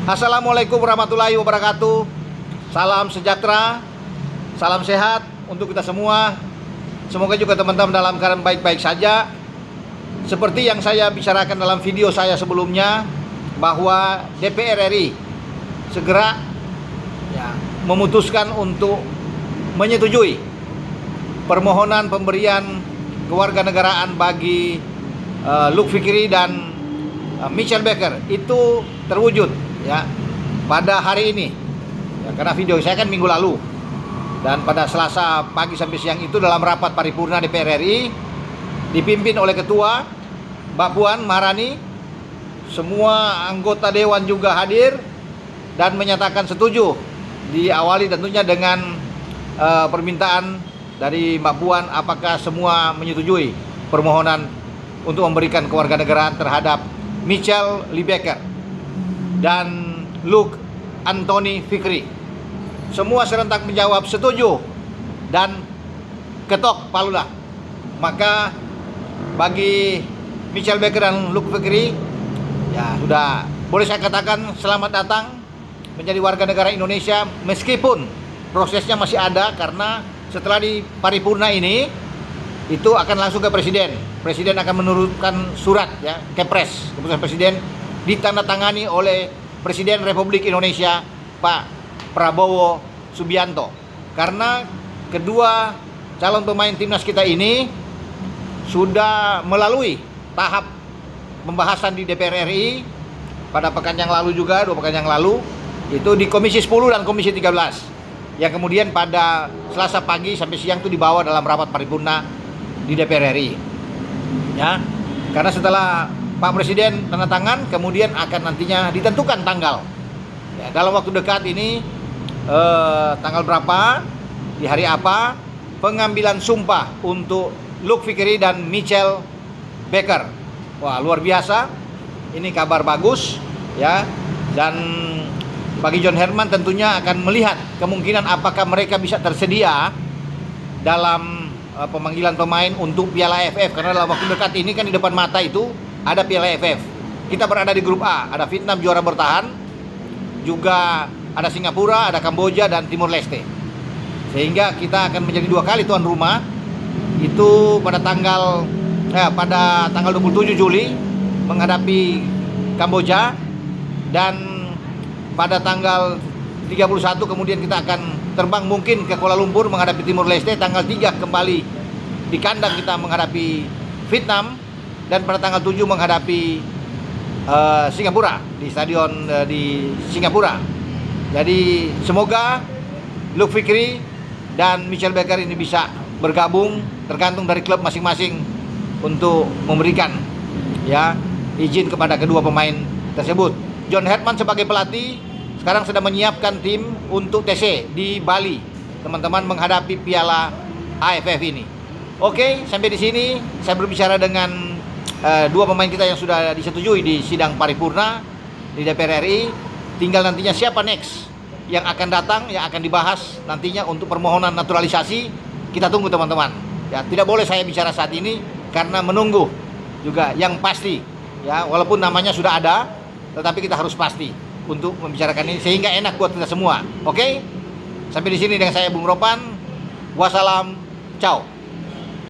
Assalamualaikum warahmatullahi wabarakatuh. Salam sejahtera, salam sehat untuk kita semua. Semoga juga teman-teman dalam keadaan baik-baik saja. Seperti yang saya bicarakan dalam video saya sebelumnya, bahwa DPR RI segera memutuskan untuk menyetujui permohonan pemberian kewarganegaraan bagi Luke Fikri dan Michelle Baker. Itu terwujud pada hari ini karena video saya kan minggu lalu, dan pada Selasa pagi sampai siang itu dalam rapat paripurna DPR RI dipimpin oleh Ketua Mbak Puan Maharani. Semua anggota Dewan juga hadir dan menyatakan setuju. Diawali tentunya dengan permintaan dari Mbak Puan apakah semua menyetujui permohonan untuk memberikan kewarganegaraan terhadap Michelle Lee Baker dan Luke Anthony Fikri. Semua serentak menjawab setuju dan ketok palulah. Maka bagi Michelle Baker dan Luke Fikri, sudah boleh saya katakan selamat datang menjadi warga negara Indonesia, meskipun prosesnya masih ada, karena setelah di paripurna ini itu akan langsung ke Presiden. Presiden akan menurunkan surat Kepres, keputusan Presiden, ditandatangani oleh Presiden Republik Indonesia Pak Prabowo Subianto. Karena kedua calon pemain timnas kita ini sudah melalui tahap pembahasan di DPR RI pada pekan yang lalu juga, 2 pekan yang lalu, itu di Komisi 10 dan Komisi 13, yang kemudian pada Selasa pagi sampai siang itu dibawa dalam rapat paripurna di DPR RI. Karena setelah Pak Presiden tanda tangan, kemudian akan nantinya ditentukan tanggal. Dalam waktu dekat ini, tanggal berapa, di hari apa, pengambilan sumpah untuk Luke Fikri dan Michelle Baker. Wah, luar biasa. Ini kabar bagus dan bagi John Herman tentunya akan melihat kemungkinan apakah mereka bisa tersedia dalam pemanggilan pemain untuk Piala AFF, karena dalam waktu dekat ini kan di depan mata itu ada Piala AFF. Kita berada di grup A, ada Vietnam juara bertahan, juga ada Singapura, ada Kamboja dan Timur Leste. Sehingga kita akan menjadi 2 kali tuan rumah. Itu pada tanggal 27 Juli menghadapi Kamboja, dan pada tanggal 31 kemudian kita akan terbang mungkin ke Kuala Lumpur menghadapi Timur Leste. Tanggal 3 kembali di kandang kita menghadapi Vietnam, dan pada tanggal 7 menghadapi Singapura di stadion di Singapura. Jadi semoga Luke Fikri dan Michelle Baker ini bisa bergabung, tergantung dari klub masing-masing untuk memberikan izin kepada kedua pemain tersebut. John Herman sebagai pelatih sekarang sedang menyiapkan tim untuk TC di Bali, teman-teman, menghadapi Piala AFF ini. Oke, sampai di sini saya berbicara dengan 2 pemain kita yang sudah disetujui di sidang paripurna di DPR RI. Tinggal nantinya siapa next yang akan datang, yang akan dibahas nantinya untuk permohonan naturalisasi. Kita tunggu, teman-teman. Tidak boleh saya bicara saat ini karena menunggu juga yang pasti. Walaupun namanya sudah ada, tetapi kita harus pasti untuk membicarakan ini sehingga enak buat kita semua. Oke? Sampai di sini dengan saya Bung Ropan. Wassalam. Ciao.